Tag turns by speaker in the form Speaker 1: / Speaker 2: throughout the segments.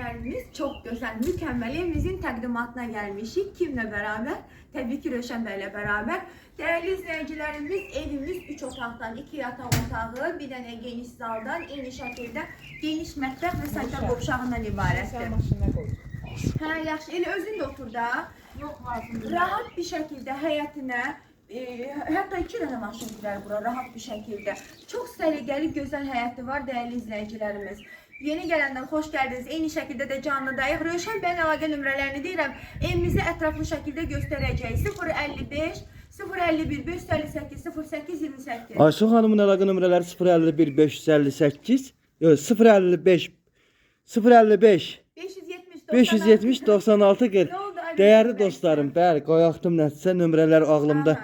Speaker 1: izleyicilerimiz çok güzel, mükemmel evimizin təqdimatına gelmişik. Kimle beraber? Tabii ki Röşen Bey'le beraber. Değerli izleyicilerimiz, evimiz 3 otaqdan, 2 yataq otağı, bir dənə geniş zaldan, eyni şəkildə geniş mətbəx və səhər qovşağından ibarətdir. Hə, yaxşı. Elə özün də otur da. Rahat bir şəkildə həyətinə, hatta 2 dənə maşın girer bura rahat bir şekilde. Çok səliqəli, gözəl həyəti var değerli izleyicilerimiz. Yeni gelenden hoş geldiniz. Aynı şekilde de canlıdayıq. Röşen Bey'in əlaqə nömrələrini deyirəm. Evimizi ətraflı şəkildə göstərəcəyik. 055 051 558 08 28.
Speaker 2: Ayşun Hanım'ın əlaqə nömrələri 051 558 055 570 96 40. Değerli dostlarım, bəli, qoyaqdım nəticə nömrələr ağlımda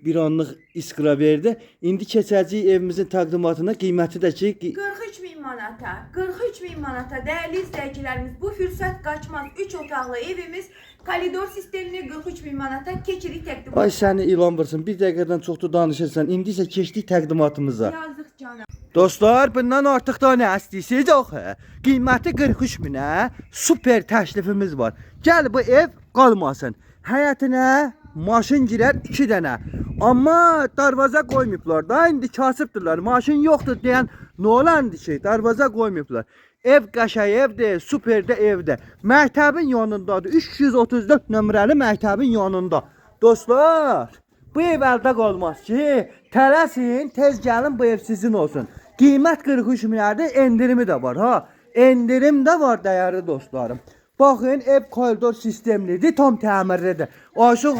Speaker 2: bir anlıq iskra verdi. İndi keçəcəyik evimizin təqdimatına. Qiyməti də ki
Speaker 1: 43.000 manata. 43.000 manata değerli izleyicilerimiz, bu fürsət qaçmaz. 3 otaqlı evimiz koridor sistemini 43.000 manata keçirik təqdimat.
Speaker 2: Ay səni ilan vursun. Bir dəqiqədən çoxdur danışırsan. İndi isə keçdik təqdimatımıza.
Speaker 1: Yazıq canım.
Speaker 2: Dostlar, bundan artıq da nə istəyirsiniz axı? Qiyməti 43 minə super təklifimiz var. Gəl bu ev qalmasın. Həyətinə maşın girər 2 dənə. Amma darvaza qoymayıblar da. İndi kasıbdırlar. Maşın yoxdur deyən nə olandı ki? Darvaza qoymayıblar. Ev qəşəng evdir, superdə evdir. Məktəbin yanındadır. 334 nömrəli məktəbin yanında. Dostlar, bu ev əldə qalmaz ki. Tələsin, tez gəlin, bu ev sizin olsun. Qiymət 43 minədir, endirimi də var ha. Endirim də var dəyərli dostlarım. Baxın, ev koridor sistemlidir, tam təmirlidir. Ayşun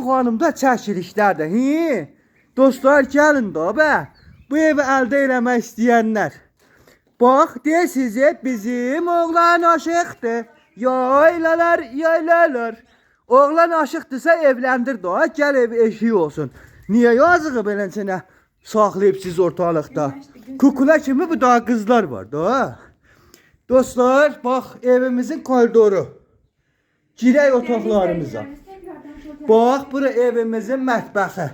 Speaker 2: xanımda çəkilişlərdir. Dostlar, gəlin də bə. Bu evi əldə eləmək istəyənlər. Bax, deyəsiniz, bizim oğlan aşıqdır. Yaylalar. Oğlan aşıqdırsa evləndir da, gəl ev eşiyi olsun. Niyə yazığı belənçənə saxlayıb siz ortalıqda? Kukula kimi bu daha qızlar var da. Dostlar, bax, evimizin koridoru. Girək otaqlarımıza. Bax, bura evimizin mətbəxi.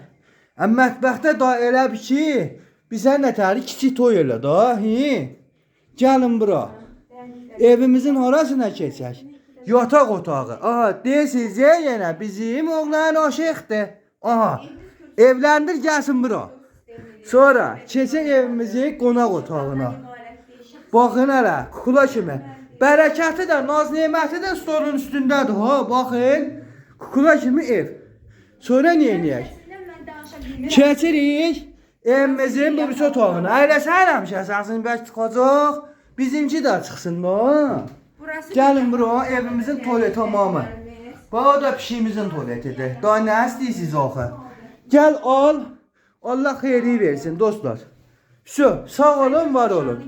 Speaker 2: Mətbəxdə da elə bir ki, bizə nətəri kiçik toy elə da. Gəlin bura. Evimizin harasına keçək. Yataq otağı. Aha, deyəsiniz yenə bizim oğlan aşıqdır. Aha, evləndir gəlsin bura. Sonra keçək evimizin qonaq otağına. Baxın hələ, kukula kimi. Bərəkəti də, naz neməti də stolun üstündədir. Ha, baxın. Kukula kimi ev. Sonra neyiniyək? Keçirik evimizin bu birisi otağına. Əyləsən həmişə səsin bəlkə çıxacaq. Bizimki də çıxsın da. Gəlin bura, evimizin tuvalet tamamı. Bu da pişiyimizin tuvaletidir. Daha nə istəyirsiniz axı? Gəl al. Allah xeyri versin dostlar. Sağ olun, var olun.